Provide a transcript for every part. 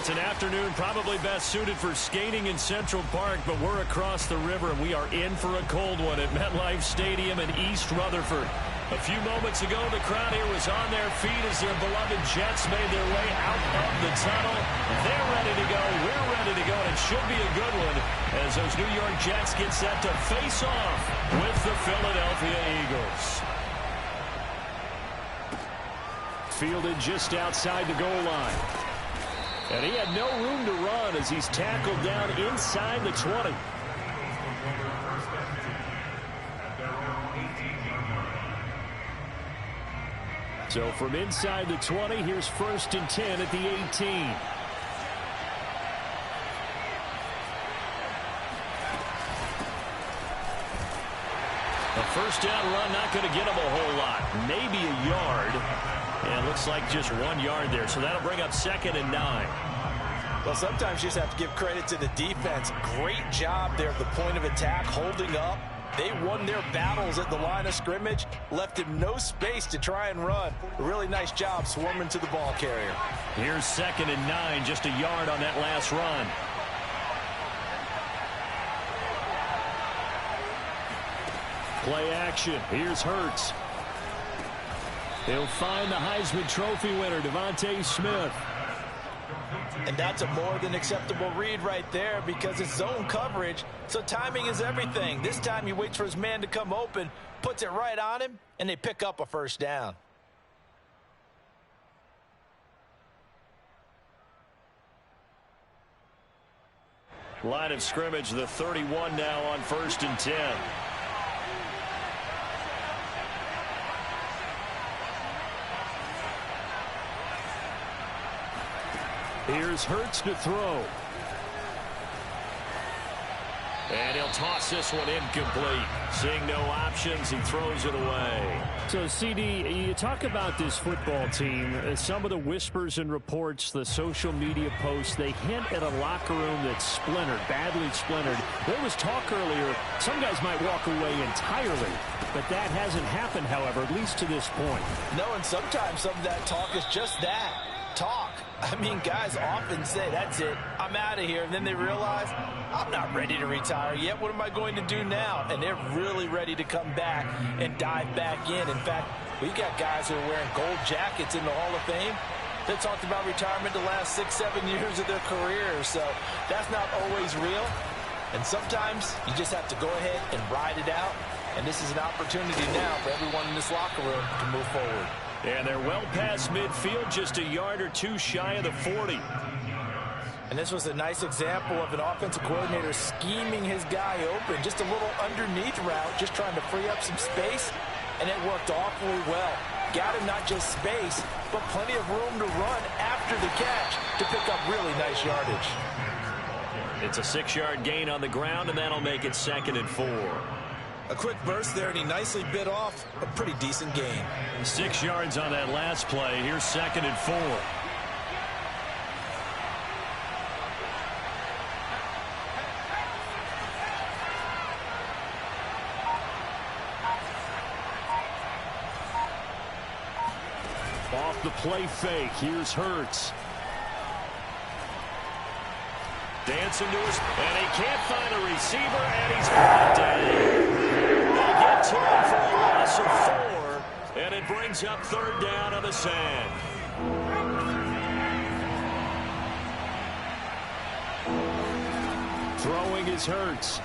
It's an afternoon probably best suited for skating in Central Park, but we're across the river, and we are in for a cold one at MetLife Stadium in East Rutherford. A few moments ago, the crowd here was on their feet as their beloved Jets made their way out of the tunnel. They're ready to go. We're ready to go, and it should be a good one as those New York Jets get set to face off with the Philadelphia Eagles. Fielded just outside the goal line. And he had no room to run as he's tackled down inside the 20. So from inside the 20, here's 1st and 10 at the 18. A first down run, not going to get him a whole lot. Maybe a yard. And looks like just 1 yard there. So that'll bring up 2nd and 9. Well, sometimes you just have to give credit to the defense. Great job there at the point of attack, holding up. They won their battles at the line of scrimmage, left him no space to try and run. A really nice job swarming to the ball carrier. Here's 2nd and 9, just a yard on that last run. Play action. Here's Hurts. He'll find the Heisman Trophy winner, Devontae Smith. And that's a more than acceptable read right there because it's zone coverage, so timing is everything. This time he waits for his man to come open, puts it right on him, and they pick up a first down. Line of scrimmage, the 31 now on 1st and 10. Here's Hurts to throw. And he'll toss this one incomplete. Seeing no options, he throws it away. So, CD, you talk about this football team, some of the whispers and reports, the social media posts, they hint at a locker room that's splintered, badly splintered. There was talk earlier, some guys might walk away entirely, but that hasn't happened, however, at least to this point. No, and sometimes some of that talk is just that, talk. I mean, guys often say, that's it, I'm out of here. And then they realize, I'm not ready to retire yet. What am I going to do now? And they're really ready to come back and dive back in. In fact, we got guys who are wearing gold jackets in the Hall of Fame that talked about retirement the last 6-7 years of their careers. So that's not always real. And sometimes you just have to go ahead and ride it out. And this is an opportunity now for everyone in this locker room to move forward. And they're well past midfield, just a yard or two shy of the 40. And this was a nice example of an offensive coordinator scheming his guy open. Just a little underneath route, just trying to free up some space, and it worked awfully well. Got him not just space, but plenty of room to run after the catch to pick up really nice yardage. It's a 6-yard gain on the ground, and that'll make it 2nd and 4. A quick burst there, and he nicely bit off a pretty decent gain. 6 yards on that last play. Here's 2nd and 4. Off the play fake. Here's Hurts. Dancing to his, and he can't find a receiver, and he's brought down. They get to him for a loss of 4, and it brings up 3rd down on the sand. Throwing is Hurts.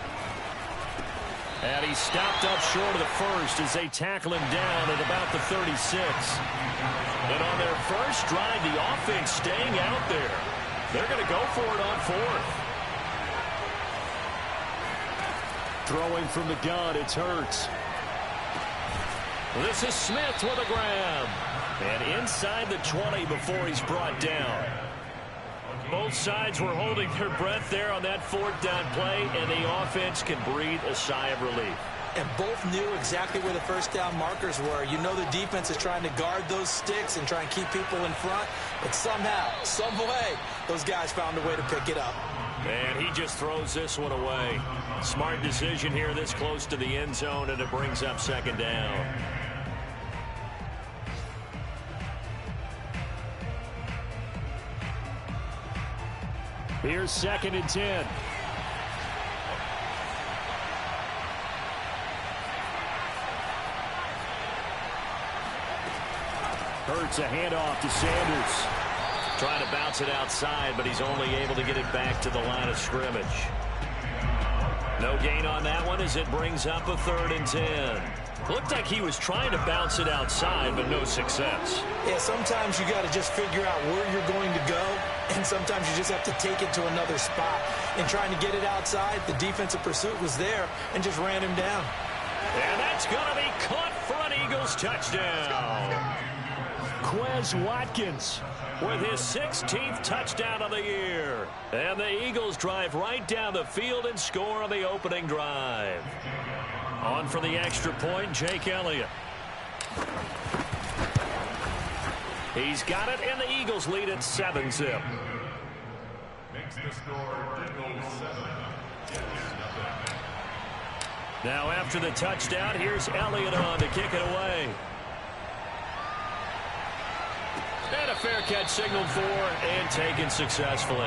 And he's stopped up short of the first as they tackle him down at about the 36. And on their first drive, the offense staying out there. They're going to go for it on 4th. Throwing from the gun, it's Hurts. This is Smith with a grab. And inside the 20 before he's brought down. Both sides were holding their breath there on that 4th down play, and the offense can breathe a sigh of relief. And both knew exactly where the first down markers were. You know the defense is trying to guard those sticks and try and keep people in front. But somehow, some way, those guys found a way to pick it up. And he just throws this one away. Smart decision here this close to the end zone, and it brings up 2nd down. Here's 2nd and 10. Hurts a handoff to Sanders. Trying to bounce it outside, but he's only able to get it back to the line of scrimmage. No gain on that one as it brings up a 3rd and 10. Looked like he was trying to bounce it outside, but no success. Yeah, sometimes you got to just figure out where you're going to go, and sometimes you just have to take it to another spot. And trying to get it outside, the defensive pursuit was there and just ran him down. And that's going to be caught for an Eagles touchdown. Quez Watkins with his 16th touchdown of the year. And the Eagles drive right down the field and score on the opening drive. On for the extra point, Jake Elliott. He's got it, and the Eagles lead at 7-zip. Makes the score Eagles 7. Now after the touchdown, here's Elliott on to kick it away. And a fair catch signaled for and taken successfully.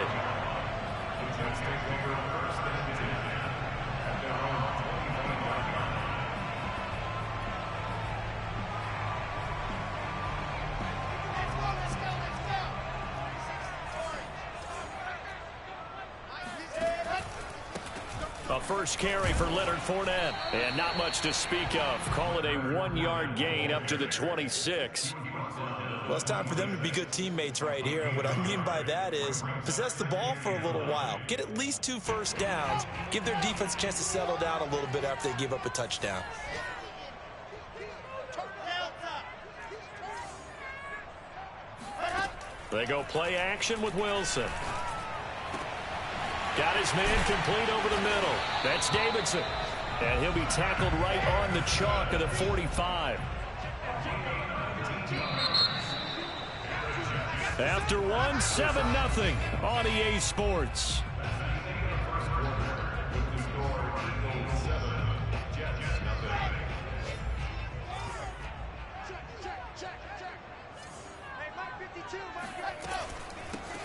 A first carry for Leonard Fournette. And not much to speak of. Call it a 1-yard gain up to the 26. Well, it's time for them to be good teammates right here. And what I mean by that is possess the ball for a little while. Get at least 2 first downs. Give their defense a chance to settle down a little bit after they give up a touchdown. They go play action with Wilson. Got his man complete over the middle. That's Davidson. And he'll be tackled right on the chalk of the 45. After 7-0 on EA Sports.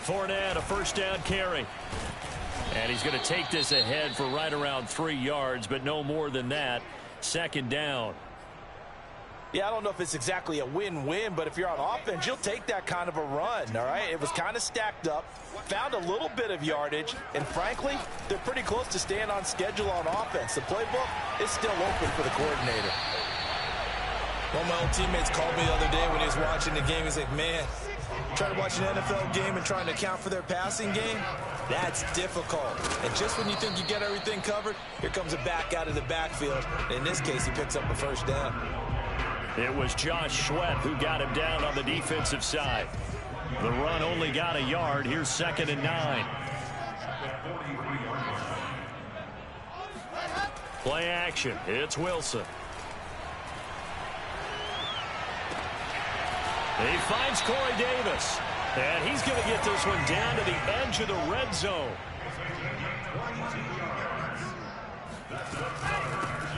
Fournette, a first down carry. And he's going to take this ahead for right around 3 yards, but no more than that. 2nd down. Yeah, I don't know if it's exactly a win-win, but if you're on offense, you'll take that kind of a run, all right? It was kind of stacked up, found a little bit of yardage, and frankly, they're pretty close to staying on schedule on offense. The playbook is still open for the coordinator. One of my old teammates called me the other day when he was watching the game. He's like, man, trying to watch an NFL game and trying to account for their passing game, that's difficult. And just when you think you get everything covered, here comes a back out of the backfield. In this case, he picks up a first down. It was Josh Sweat who got him down on the defensive side. The run only got a yard. Here's 2nd and 9. Play action. It's Wilson. He finds Corey Davis. And he's going to get this one down to the edge of the red zone.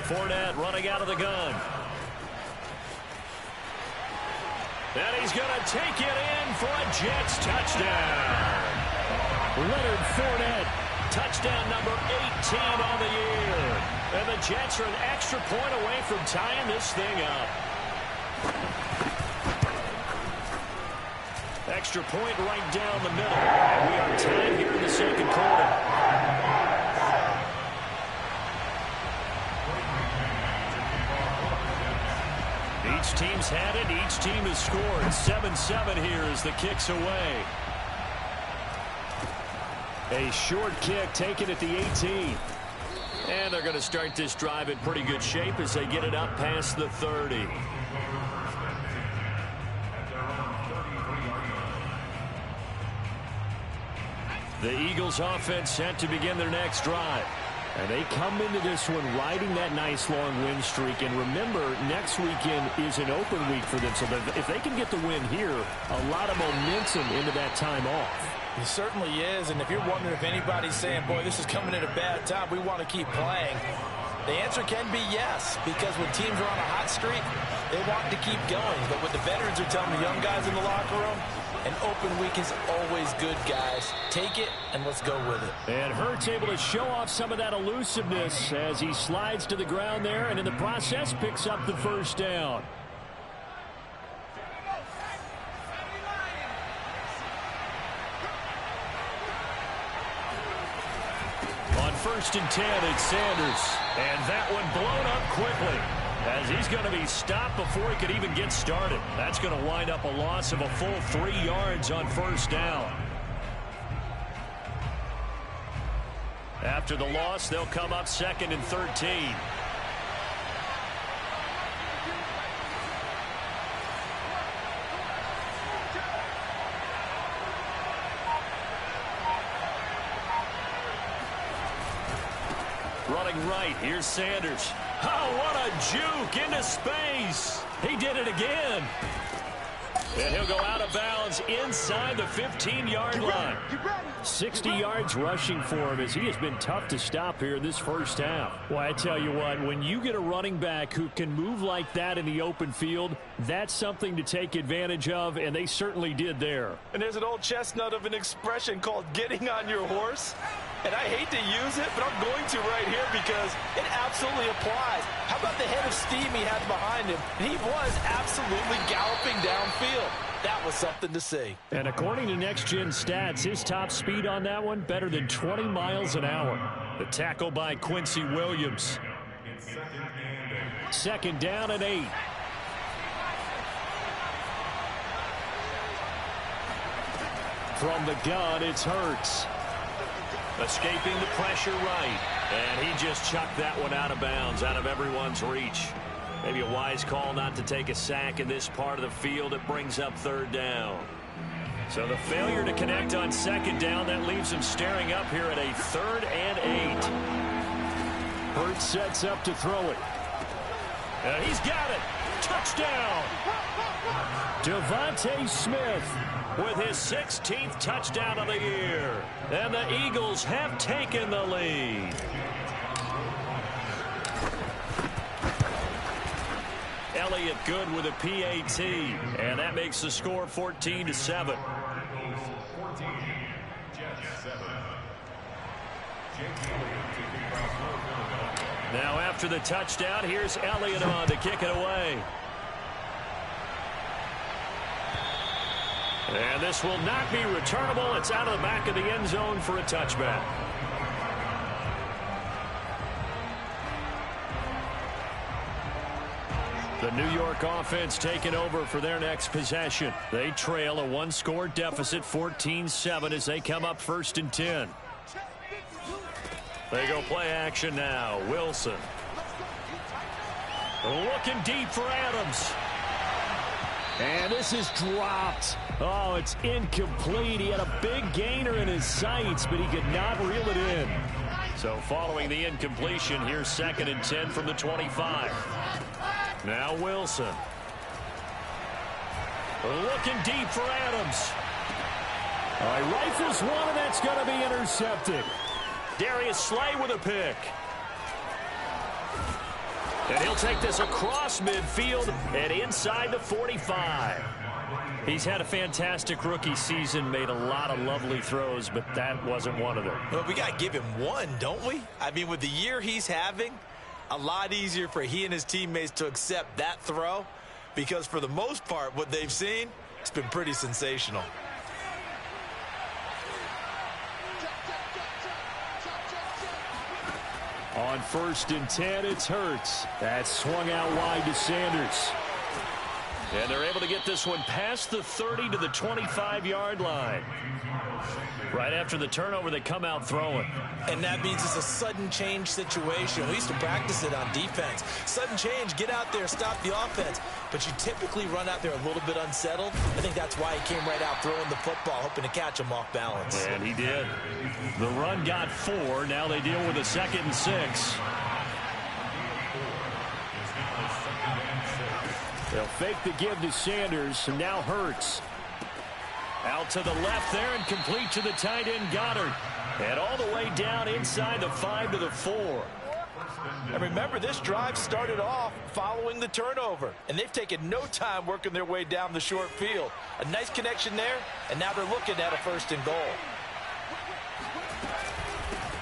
Fournette running out of the gun. And he's going to take it in for a Jets touchdown. Leonard Fournette, touchdown number 18 on the year. And the Jets are an extra point away from tying this thing up. Extra point right down the middle. And we are tied here in the 2nd quarter. Each team's had it. Each team has scored. 7-7 here as the kick's away. A short kick taken at the 18. And they're going to start this drive in pretty good shape as they get it up past the 30. The Eagles offense set to begin their next drive. And they come into this one riding that nice long win streak. And remember, next weekend is an open week for them. So if they can get the win here, a lot of momentum into that time off. It certainly is. And if you're wondering if anybody's saying, boy, this is coming at a bad time, we want to keep playing, the answer can be yes. Because when teams are on a hot streak, they want to keep going. But what the veterans are telling the young guys in the locker room, An open week is always good, guys. Take it, and let's go with it. And Hurts able to show off some of that elusiveness as he slides to the ground there, and in the process picks up the first down. On 1st and 10, it's Sanders. And that one blown up quickly, as he's going to be stopped before he could even get started. That's going to wind up a loss of a full 3 yards on first down. After the loss, they'll come up 2nd and 13. Running right, here's Sanders. Oh, what a juke into space. He did it again. And he'll go out of bounds inside the 15-yard line. 60 yards rushing for him, as he has been tough to stop here in this first half. Well, I tell you what, when you get a running back who can move like that in the open field, that's something to take advantage of, and they certainly did there. And there's an old chestnut of an expression called getting on your horse. And I hate to use it, but I'm going to right here because it absolutely applies. How about the head of steam he had behind him? He was absolutely galloping downfield. That was something to see. And according to Next Gen Stats, his top speed on that one better than 20 miles an hour. The tackle by Quincy Williams. 2nd down and 8. From the gun, it's Hurts. Escaping the pressure right. And he just chucked that one out of bounds, out of everyone's reach. Maybe a wise call not to take a sack in this part of the field. It brings up 3rd down. So the failure to connect on 2nd down, that leaves him staring up here at a 3rd and 8. Hurts sets up to throw it. And he's got it. Touchdown. Devontae Smith with his 16th touchdown of the year. And the Eagles have taken the lead. Elliott good with a PAT. And that makes the score 14-7. Now after the touchdown, here's Elliott on to kick it away. And this will not be returnable. It's out of the back of the end zone for a touchback. The New York offense taking over for their next possession. They trail a 1-score deficit, 14-7, as they come up 1st and 10. They go play action now. Wilson. Looking deep for Adams. And this is dropped. Oh, it's incomplete. He had a big gainer in his sights, but he could not reel it in. So following the incompletion, here's 2nd and 10 from the 25. Now Wilson. Looking deep for Adams. All right, rifles one, and that's going to be intercepted. Darius Slay with a pick. And he'll take this across midfield and inside the 45. He's had a fantastic rookie season, made a lot of lovely throws, but that wasn't one of them. Well, we got to give him one, don't we? I mean, with the year he's having, a lot easier for he and his teammates to accept that throw, because for the most part, what they've seen, it's been pretty sensational. On 1st and 10, it's Hurts. That's swung out wide to Sanders. And they're able to get this one past the 30 to the 25-yard line. Right after the turnover, they come out throwing. And that means it's a sudden change situation. We used to practice it on defense. Sudden change, get out there, stop the offense. But you typically run out there a little bit unsettled. I think that's why he came right out throwing the football, hoping to catch him off balance. And he did. The run got 4. Now they deal with a 2nd and 6. They'll fake the give to Sanders, and now Hurts. Out to the left there and complete to the tight end Goddard. And all the way down inside the 5 to the 4. And remember, this drive started off following the turnover, and they've taken no time working their way down the short field. A nice connection there, and now they're looking at a 1st and goal.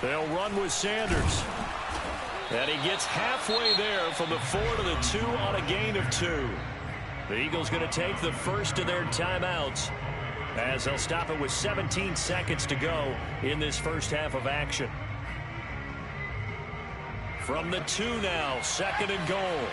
They'll run with Sanders. And he gets halfway there from the 4 to the 2 on a gain of 2. The Eagles going to take the first of their timeouts as they'll stop it with 17 seconds to go in this first half of action. From the 2 now, 2nd and goal.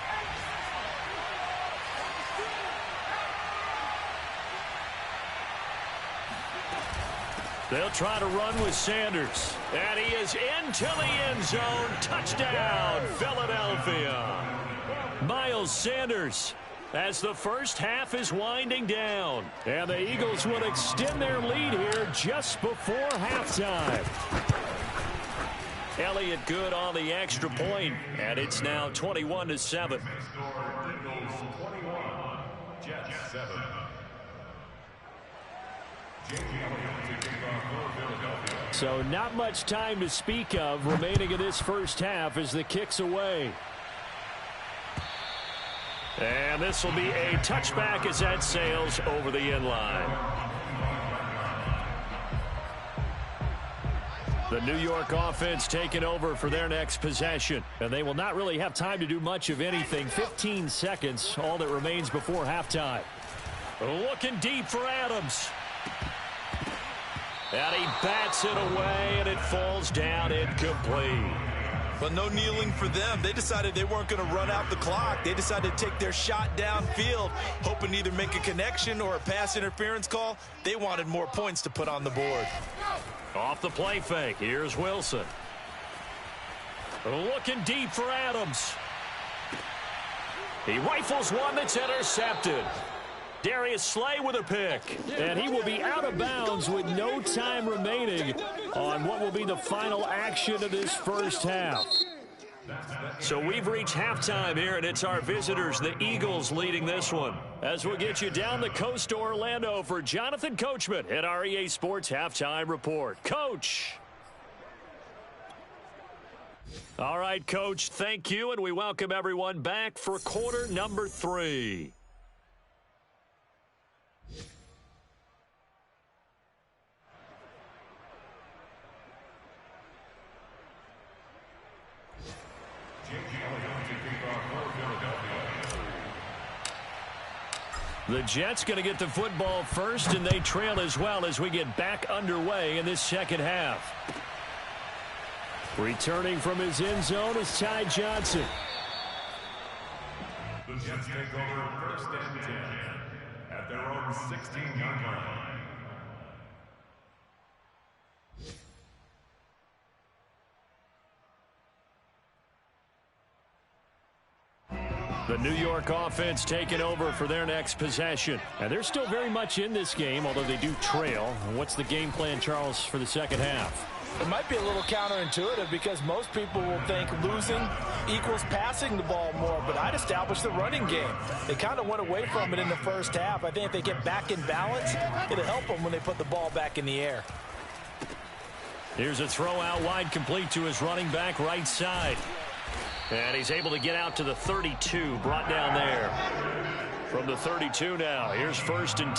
They'll try to run with Sanders. And he is into the end zone. Touchdown, Philadelphia. Miles Sanders as the first half is winding down. And the Eagles will extend their lead here just before halftime. Elliott good on the extra point, and it's now 21-7. So not much time to speak of remaining in this first half as the kick's away. And this will be a touchback as that sails over the end line. The New York offense taking over for their next possession. And they will not really have time to do much of anything. 15 seconds, all that remains before halftime. Looking deep for Adams. And he bats it away, and it falls down incomplete. But no kneeling for them. They decided they weren't going to run out the clock. They decided to take their shot downfield, hoping to either make a connection or a pass interference call. They wanted more points to put on the board. Off the play fake, here's Wilson. Looking deep for Adams. He rifles one that's intercepted. Darius Slay with a pick. And he will be out of bounds with no time remaining on what will be the final action of this first half. So we've reached halftime here, and it's our visitors, the Eagles, leading this one. As we'll get you down the coast to Orlando for Jonathan Coachman at our EA Sports Halftime Report. Coach. All right, Coach, thank you, and we welcome everyone back for quarter number 3. The Jets going to get the football first, and they trail as well as we get back underway in this second half. Returning from his end zone is Ty Johnson. The Jets take over 1st and 10 at their own 16-yard line. The New York offense taking over for their next possession. And they're still very much in this game, although they do trail. What's the game plan, Charles, for the second half? It might be a little counterintuitive because most people will think losing equals passing the ball more, but I'd establish the running game. They kind of went away from it in the first half. I think if they get back in balance, it'll help them when they put the ball back in the air. Here's a throw out wide, complete to his running back right side. And he's able to get out to the 32, brought down there. From the 32 now, here's 1st and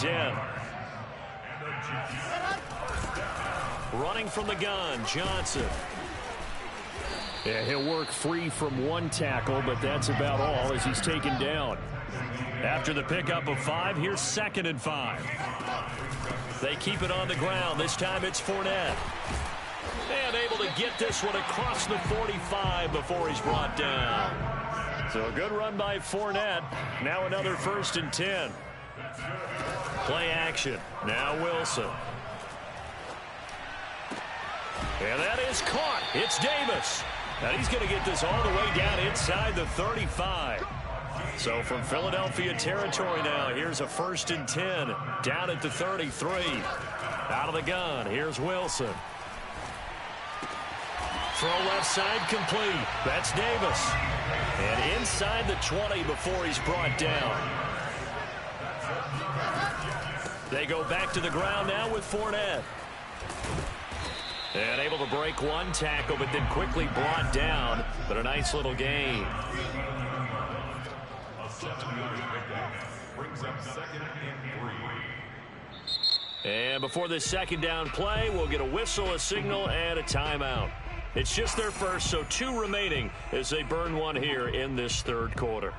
10. Running from the gun, Johnson. Yeah, he'll work free from one tackle, but that's about all as he's taken down. After the pickup of 5, here's 2nd and 5. They keep it on the ground. This time it's Fournette. And able to get this one across the 45 before he's brought down. So a good run by Fournette. Now another 1st and 10. Play action. Now Wilson. And that is caught. It's Davis. And he's going to get this all the way down inside the 35. So from Philadelphia territory now, here's a 1st and 10. Down at the 33. Out of the gun, here's Wilson. Throw left side complete. That's Davis. And inside the 20 before he's brought down. They go back to the ground now with Fournette. And able to break one tackle, but then quickly brought down. But a nice little gain. A 7-yard pickup brings up 2nd and 3. And before this second down play, we'll get a whistle, a signal, and a timeout. It's just their first, so 2 remaining as they burn one here in this third quarter.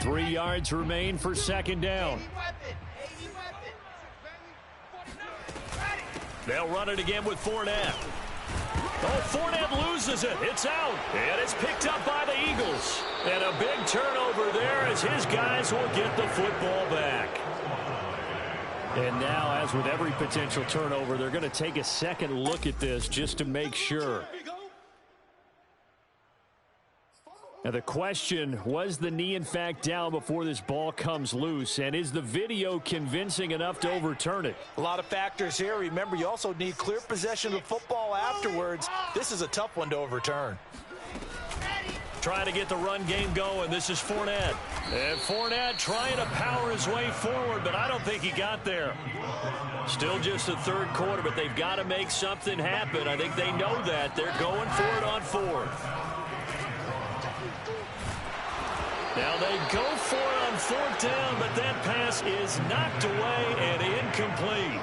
Three yards remain for second down. They'll run it again with Fournette. Oh, Fournette loses it. It's out. And it's picked up by the Eagles. And a big turnover there as his guys will get the football back. And now, as with every potential turnover, they're going to take a second look at this just to make sure. Now the question, was the knee in fact down before this ball comes loose? And is the video convincing enough to overturn it? A lot of factors here. Remember, you also need clear possession of the football afterwards. This is a tough one to overturn. Trying to get the run game going. This is Fournette. And Fournette trying to power his way forward, but I don't think he got there. Still just the third quarter, but they've got to make something happen. I think they know that. They're going for it on 4th. Now they go for it on 4th down, but that pass is knocked away and incomplete.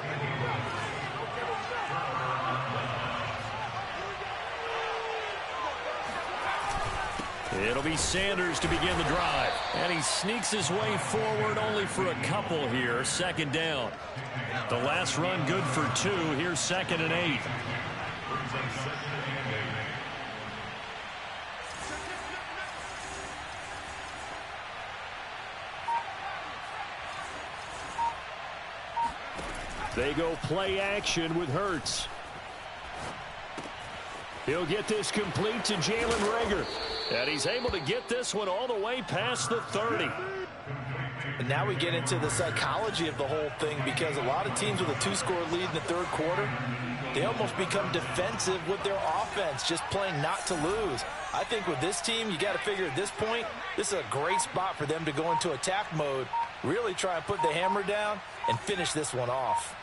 It'll be Sanders to begin the drive. And he sneaks his way forward only for a couple here. Second down. The last run good for 2. Here's 2nd and 8. They go play action with Hurts. He'll get this complete to Jalen Reagor. And he's able to get this one all the way past the 30. And now we get into the psychology of the whole thing, because a lot of teams with a 2-score lead in the third quarter, they almost become defensive with their offense, just playing not to lose. I think with this team, you got to figure at this point, this is a great spot for them to go into attack mode, really try and put the hammer down and finish this one off.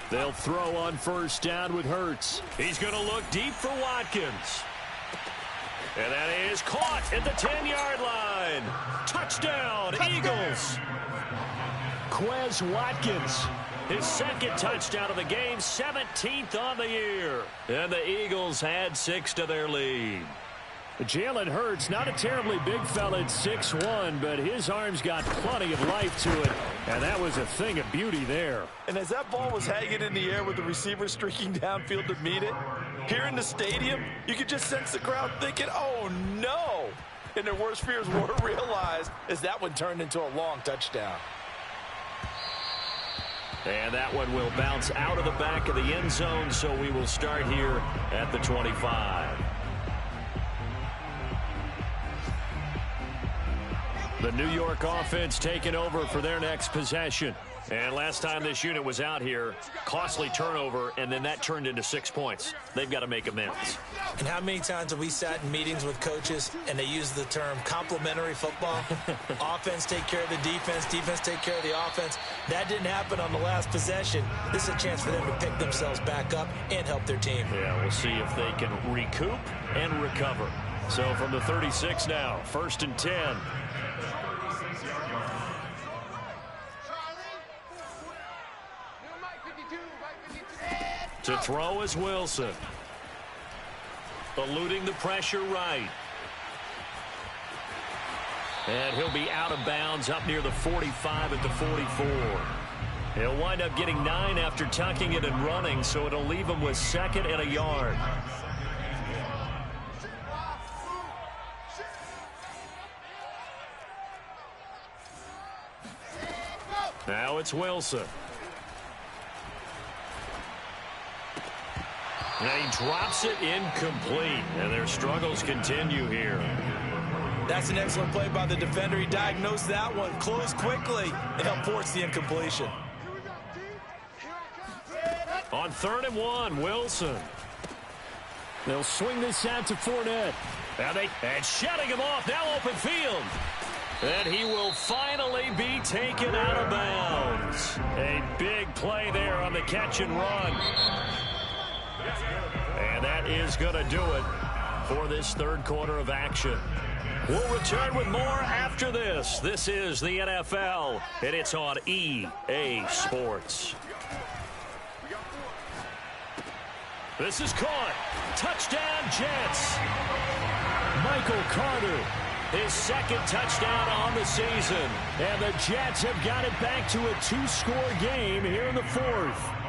They'll throw on 1st down with Hurts. He's going to look deep for Watkins. And that is caught at the 10-yard line. Touchdown, Eagles. Quez Watkins. His 2nd touchdown of the game, 17th on the year. And the Eagles had 6 to their lead. Jalen Hurts, not a terribly big fella at 6'1", but his arms got plenty of life to it, and that was a thing of beauty there. And as that ball was hanging in the air with the receiver streaking downfield to meet it, here in the stadium, you could just sense the crowd thinking, oh no! And their worst fears were realized as that one turned into a long touchdown. And that one will bounce out of the back of the end zone, so we will start here at the 25. The New York offense taking over for their next possession. And last time this unit was out here, costly turnover, and then that turned into 6 points. They've got to make amends. And how many times have we sat in meetings with coaches and they use the term complementary football? Offense take care of the defense, defense take care of the offense. That didn't happen on the last possession. This is a chance for them to pick themselves back up and help their team. Yeah, we'll see if they can recoup and recover. So from the 36 now, 1st and 10. To throw is Wilson. Eluding the pressure right. And he'll be out of bounds up near the 45 at the 44. He'll wind up getting 9 after tucking it and running, so it'll leave him with 2nd and a yard. Now it's Wilson. And he drops it incomplete, and their struggles continue here. That's an excellent play by the defender. He diagnosed that one, closed quickly, and helped force the incompletion. On 3rd and 1, Wilson. They'll swing this out to Fournette. And shutting him off. Now open field. And he will finally be taken out of bounds. A big play there on the catch and run. And that is going to do it for this 3rd quarter of action. We'll return with more after this. This is the NFL, and it's on EA Sports. This is caught. Touchdown, Jets. Michael Carter. His 2nd touchdown on the season. And the Jets have got it back to a 2-score game here in the 4th.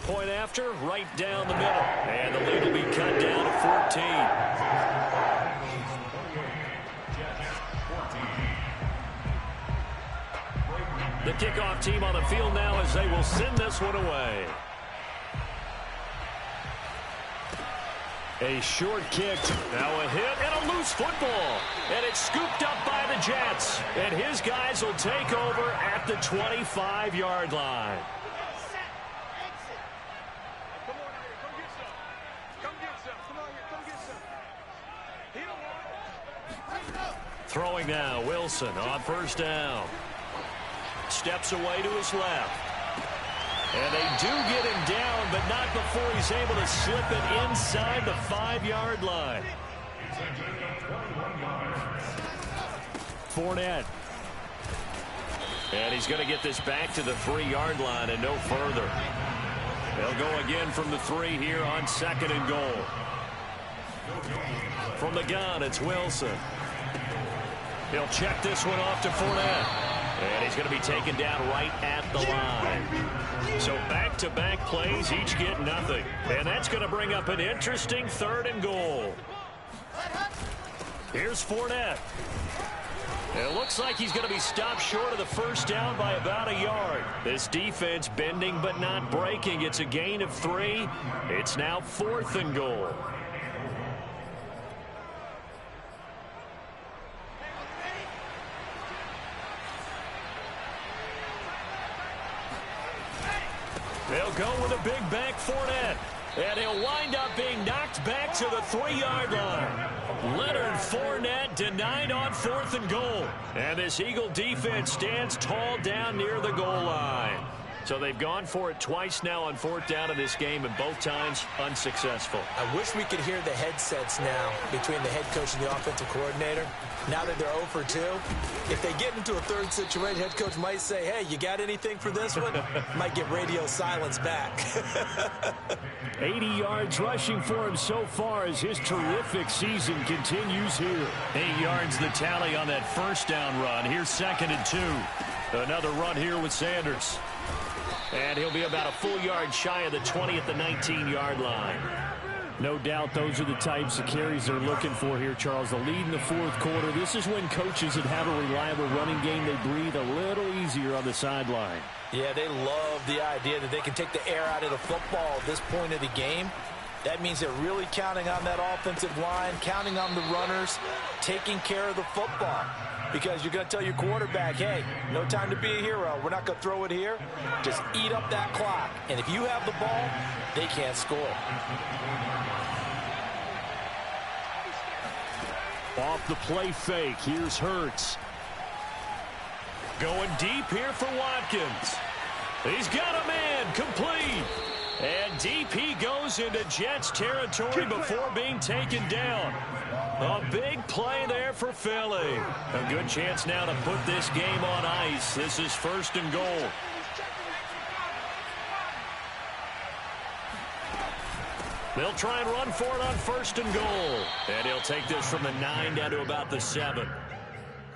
Point after, right down the middle. And the lead will be cut down to 14. The kickoff team on the field now as they will send this one away. A short kick. Now a hit and a loose football. And it's scooped up by the Jets. And his guys will take over at the 25-yard line. Throwing now, Wilson on 1st down. Steps away to his left. And they do get him down, but not before he's able to slip it inside the 5-yard line. Fournette. And he's going to get this back to the 3-yard line and no further. They'll go again from the 3 here on 2nd and goal. From the gun, it's Wilson. He'll check this one off to Fournette. And he's going to be taken down right at the line. So back-to-back plays, each get nothing. And that's going to bring up an interesting 3rd and goal. Here's Fournette. It looks like he's going to be stopped short of the 1st down by about a yard. This defense bending but not breaking. It's a gain of 3. It's now 4th and goal. They'll go with a big back Fournette. And he'll wind up being knocked back to the 3-yard line. Leonard Fournette denied on 4th and goal. And this Eagle defense stands tall down near the goal line. So they've gone for it twice now on 4th down in this game, and both times unsuccessful. I wish we could hear the headsets now between the head coach and the offensive coordinator. Now that they're 0 for 2, if they get into a 3rd situation, head coach might say, hey, you got anything for this one? Might get radio silence back. 80 yards rushing for him so far as his terrific season continues here. 8 yards the tally on that 1st down run. Here's 2nd and 2. Another run here with Sanders. And he'll be about a full yard shy of the 20 at the 19-yard line. No doubt those are the types of carries they're looking for here, Charles. The lead in the 4th quarter. This is when coaches that have a reliable running game, they breathe a little easier on the sideline. Yeah, they love the idea that they can take the air out of the football at this point of the game. That means they're really counting on that offensive line, counting on the runners, taking care of the football. Because you're going to tell your quarterback, hey, no time to be a hero. We're not going to throw it here. Just eat up that clock. And if you have the ball, they can't score. Off the play fake, here's Hurts. Going deep here for Watkins. He's got a man, complete. And deep he goes into Jets territory before being taken down. A big play there for Philly. A good chance now to put this game on ice. This is 1st and goal. They'll try and run for it on 1st and goal. And he'll take this from the 9 down to about the 7.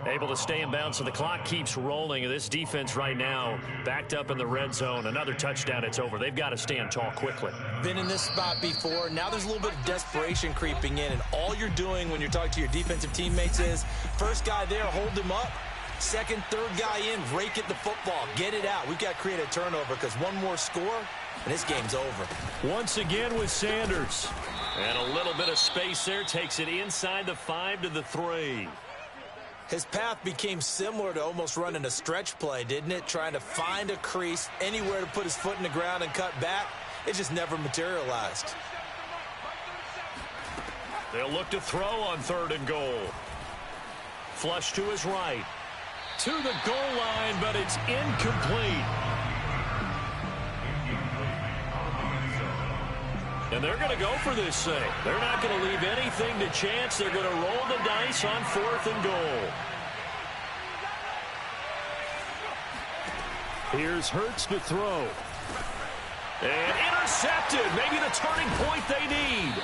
Able to stay in bounds, so the clock keeps rolling. This defense right now backed up in the red zone. Another touchdown, it's over. They've got to stand tall quickly. Been in this spot before. Now there's a little bit of desperation creeping in, and all you're doing when you're talking to your defensive teammates is, first guy there, hold him up. Second, third guy in, rake at the football. Get it out. We've got to create a turnover because one more score, and this game's over. Once again with Sanders. And a little bit of space there. Takes it inside the 5 to the 3. His path became similar to almost running a stretch play, didn't it? Trying to find a crease, anywhere to put his foot in the ground and cut back. It just never materialized. They'll look to throw on 3rd and goal. Flush to his right. To the goal line, but it's incomplete. And they're going to go for this thing. They're not going to leave anything to chance. They're going to roll the dice on 4th and goal. Here's Hurts to throw. And intercepted. Maybe the turning point they need.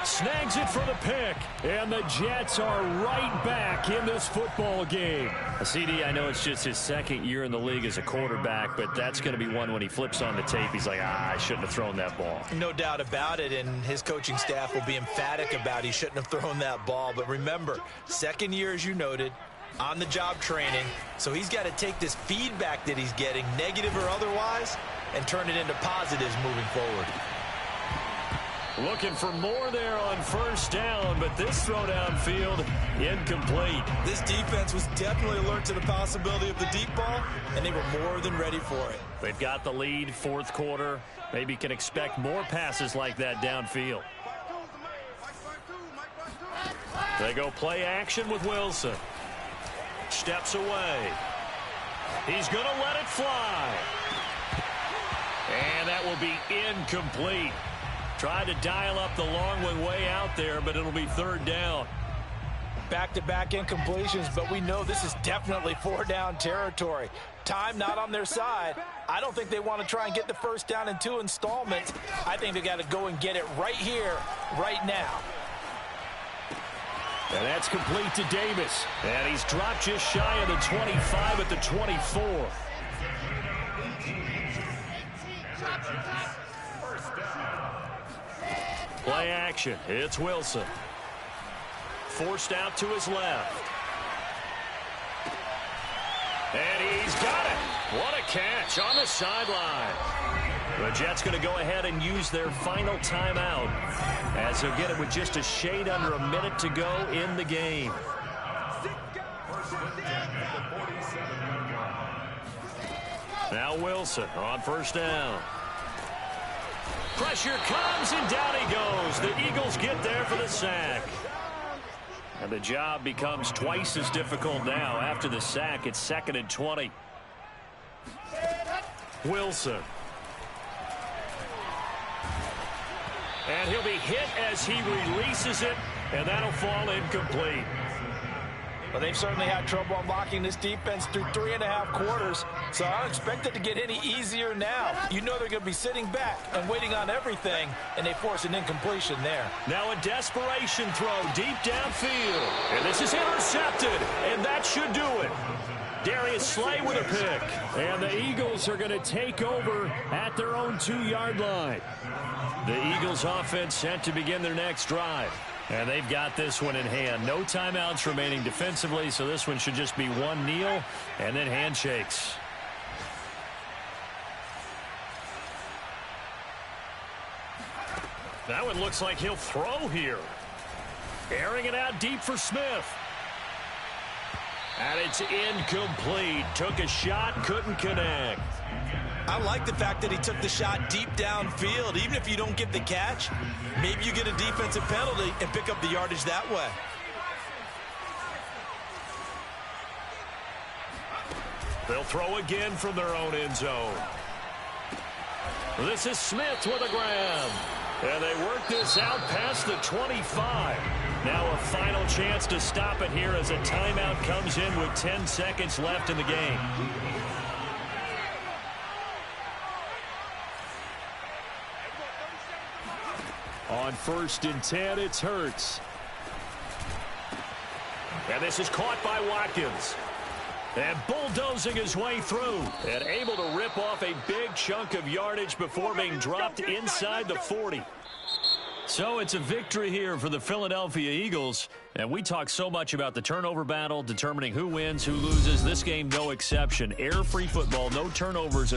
Snags it for the pick. And the Jets are right back in this football game. CD, I know it's just his 2nd year in the league as a quarterback, but that's going to be one when he flips on the tape. He's like, I shouldn't have thrown that ball. No doubt about it, and his coaching staff will be emphatic about he shouldn't have thrown that ball. But remember, 2nd year, as you noted, on-the-job training. So he's got to take this feedback that he's getting, negative or otherwise, and turn it into positives moving forward. Looking for more there on 1st down, but this throw downfield incomplete. This defense was definitely alert to the possibility of the deep ball, and they were more than ready for it. They've got the lead, 4th quarter. Maybe can expect more passes like that downfield. They go play action with Wilson. Steps away. He's going to let it fly. And that will be incomplete. Tried to dial up the long one way out there, but it'll be 3rd down. Back-to-back incompletions, but we know this is definitely 4-down territory. Time not on their side. I don't think they want to try and get the 1st down in 2 installments. I think they got to go and get it right here, right now. And that's complete to Davis. And he's dropped just shy of the 25 at the 24. Play action. It's Wilson. Forced out to his left. And he's got it. What a catch on the sideline. The Jets going to go ahead and use their final timeout as they'll get it with just a shade under a minute to go in the game. Now Wilson on 1st down. Pressure comes, and down he goes. The Eagles get there for the sack. And the job becomes twice as difficult now. After the sack, it's 2nd and 20. Wilson. And he'll be hit as he releases it, and that'll fall incomplete. Well, they've certainly had trouble unlocking this defense through 3.5 quarters, so I don't expect it to get any easier now. You know they're going to be sitting back and waiting on everything, and they force an incompletion there. Now a desperation throw deep downfield, and this is intercepted, and that should do it. Darius Slay with a pick. And the Eagles are going to take over at their own 2-yard line. The Eagles offense set to begin their next drive. And they've got this one in hand. No timeouts remaining defensively, so this one should just be one kneel and then handshakes. That one looks like he'll throw here. Airing it out deep for Smith. And it's incomplete. Took a shot, couldn't connect. I like the fact that he took the shot deep downfield. Even if you don't get the catch, maybe you get a defensive penalty and pick up the yardage that way. They'll throw again from their own end zone. This is Smith with a grab. And they work this out past the 25. Now a final chance to stop it here as a timeout comes in with 10 seconds left in the game. On 1st and 10, it's Hurts. And this is caught by Watkins. And bulldozing his way through. And able to rip off a big chunk of yardage before being dropped inside the 40. So it's a victory here for the Philadelphia Eagles. And we talk so much about the turnover battle, determining who wins, who loses. This game, no exception. Error-free football, no turnovers.